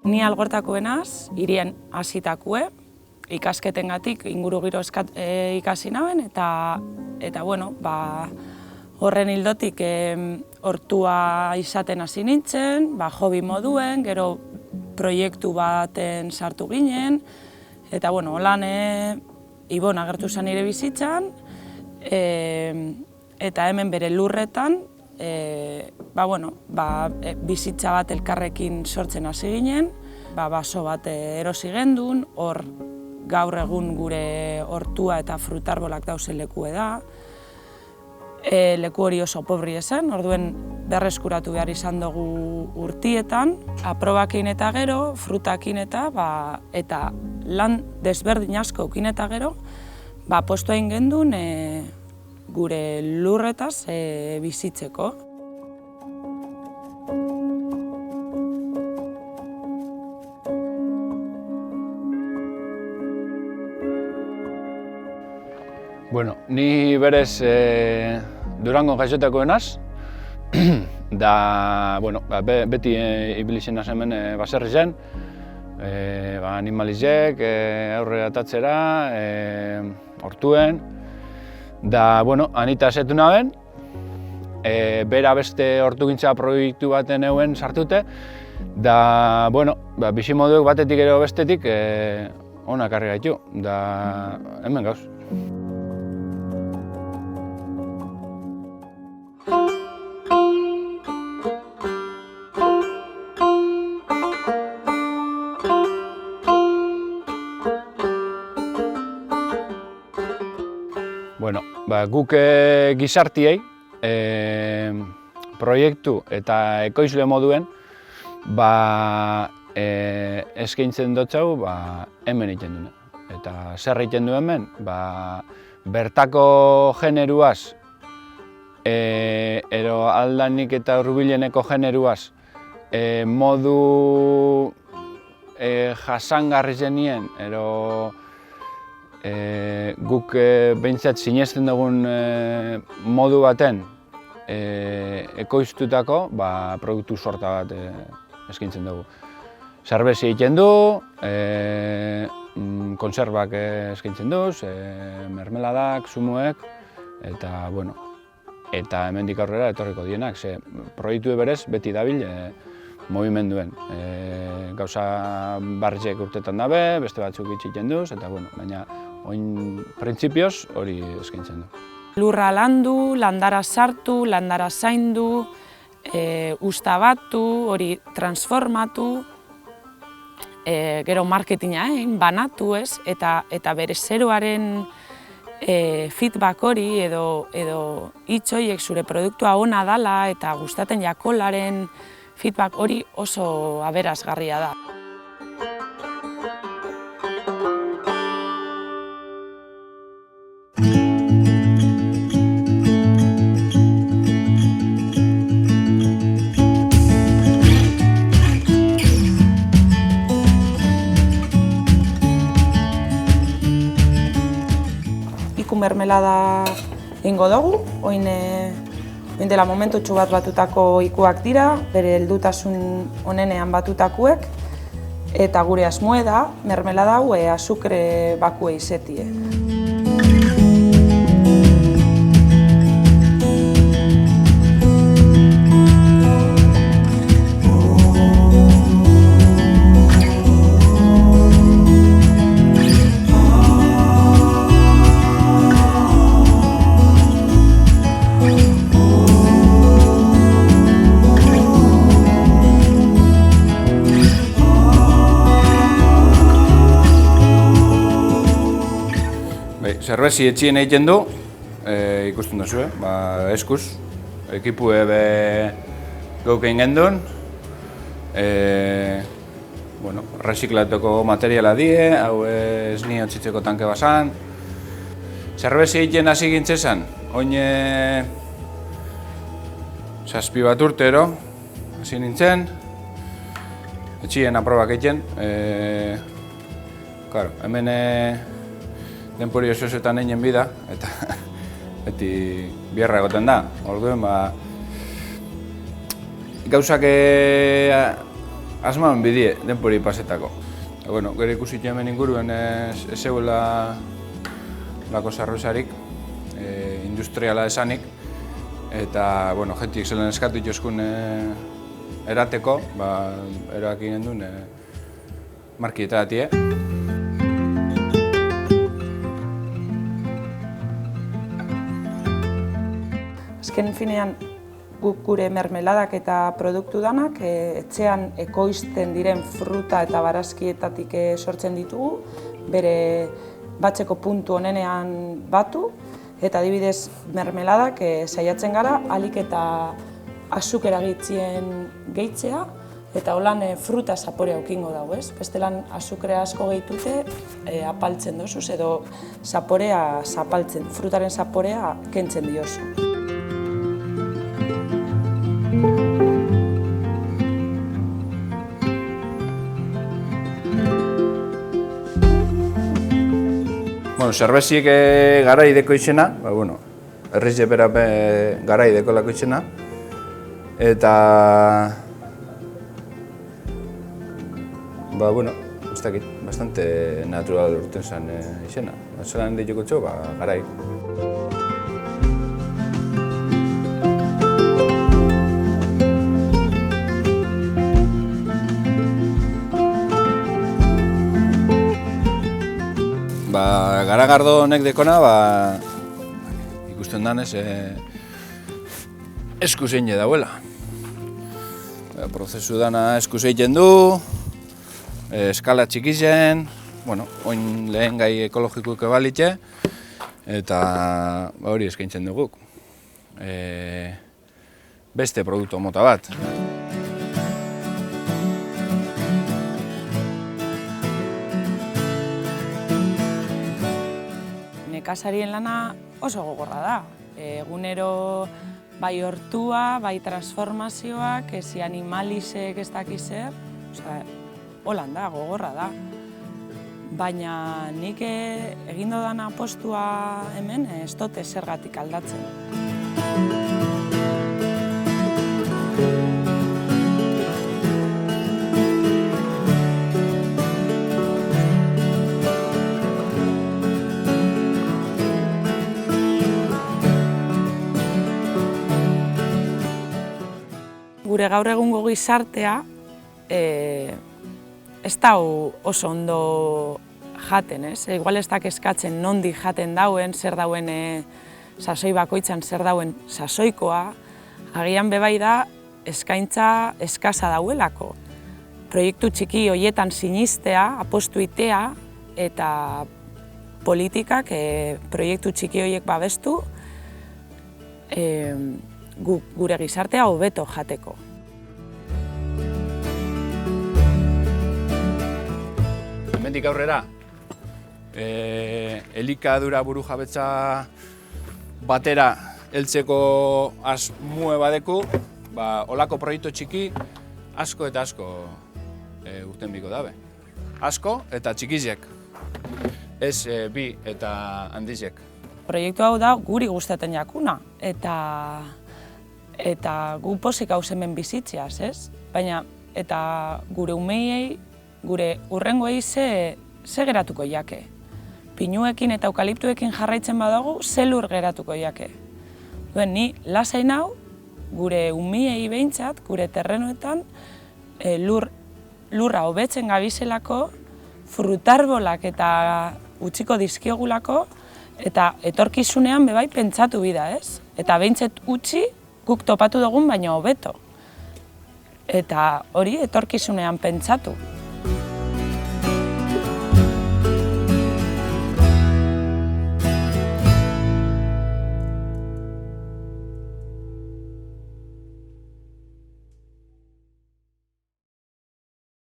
Ni Algortako naz, hirien hasitakue, ikasketengatik inguru giro ikasi naben, eta bueno, horren hildotik hortua izaten hasi nintzen, hobi moduen, gero proiektu baten sartu ginen, eta bueno, holan Ibon agertu zen nire bizitzan, eta hemen bere lurretan, bizitza bat elkarrekin sortzen hasi ginen, baso bat erosi gendun, hor gaur egun gure hortua eta frutarbolak dauzen lekue da. Leku hori oso pobri esan, orduen berreskuratu behar izan dugu urtietan, aprobakin eta gero, frutakin eta lan desberdin asko ukin eta gero, postu egin gendun gure lurretaz bizitzeko. Bueno, ni berez Durangon jaiotakoa naz, da, beti ibili zen naz hemen baserri zen, animalizek, aurre atatzera, hortuen, da, anita asetu naben, bera beste hortugintza proiektu baten euen sartute, da, bizimoduek batetik ero bestetik onak harri gaitu, da, hemen gauz. Guk gizartiei proiektu eta ekoizle moduen eskaintzen dotzau hemen egiten duen. Eta zer egiten du hemen? Bertako generuaz, ero aldanik eta hurbileneko generuaz modu jasangarri zenien, guk behintzat sinesten dugun modu baten ekoiztutako produktu sorta bat eskaintzen dugu. Zerbezi egiten du, konserbak eskaintzen duz, mermeladak, zumuek, eta hemendik aurrera etorriko dienak, ze proiektu berez beti dabil mugimenduen. Gauza barriak urtetan dabe, beste batzuk itxiten duz, eta baina oin printzipioz hori eskaintzen du. Lurra landu, landara sartu, landara zaindu, ustabatu, hori transformatu, gero marketinga banatu ez, eta bere zeroaren feedback hori edo hitzoiek zure produktua ona dala eta gustaten jakolaren feedback hori oso aberasgarria da. Iku mermelada ingo dugu, oin dela momentutxu bat batutako ikuak dira, bere heldutasun onenean batutakuek, eta gure asmoe da, mermelada hau azukre bakue izetie. Zerbezi etxien egiten du, ikusten duzu, eskuz, ekipue gauk egin gendun, reziklatuko materiala die, hau ez ni otzitzeko tanke basan. Zerbezi egiten hasi gintzezan, oin zazpi bat urtero, hasi nintzen, etxien aprobak egiten, hemen denpori osoetan egin bida, eta beti bierra egoten da. Orduen, gauzak asman bidie, denpori pasetako. Bueno, gero ikusi hemen inguruen ez zegoela lako zarrozarik, industriala esanik, eta, bueno, jentik zelen eskatu itxoskun erateko, erabaki gendun markietatie. Azken finean, gure mermeladak eta produktu danak etxean ekoizten diren fruta eta barazkietatik sortzen ditugu, bere batzeko puntu onenean batu, eta adibidez mermeladak saiatzen gara ahalik eta azukera gehitzea, eta holan fruta zaporea ukingo dago, ez? Bestelan azukrea asko gehitute apaltzen dozuz, edo zaporea zapaltzen, frutaren zaporea kentzen diozu. Zerbeziek garaideko izena, herriz jepera garaideko lako izena, eta ez dakit, bastante natural urten zen izena. Zelan dituko txo, garai. Garagardo honek dekona, ikusten danez, esku zein dauela. Prozesu dana esku zeiten du, eskala txikizen, oin lehen gai ekologikoek ebalitxe, eta hori eskaintzen duguk. Beste produktu mota bat. Nekazarien lana oso gogorra da. Egunero bai hortua, bai transformazioak, ezi animalisek ez dakizer, holan da, gogorra da. Baina nik egin dodan apostua hemen ez dute zergatik aldatzen. Gure gaur egungo gizartea ez da oso ondo jaten, ez? Igual ez da eskatzen nondik jaten dauen, zer dauen sasoi bakoitzan, zer dauen sasoikoa. Agian bebai da eskaintza eskasa dauelako. Proiektu txiki horietan sinistea, apostu itea, eta politikak proiektu txiki horiek babestu, gure gizartea hobeto jateko. Hemendik aurrera, elikadura burujabetza batera heltzeko asmoe badeku, holako proiektu txiki asko eta asko urten biko dabe. Asko eta txikizek, ez bi eta handizek. Proiektu hau da guri gustatzen jakuna, eta gu pozik hau hemen bizitzeaz, ez? Baina, eta gure umeiei, gure urrengoei ze geratuko jake. Pinuekin eta eukaliptuekin jarraitzen badago, ze lur geratuko jake. Ni lasai nau, gure umeiei behintzat, gure terrenoetan, lurra hobetzen gabizelako, frutarbolak eta utziko dizkiogulako, eta etorkizunean bebai pentsatu bida, ez? Eta behintzat utzi, guk topatu dugun baina hobeto. Eta hori etorkizunean pentsatu.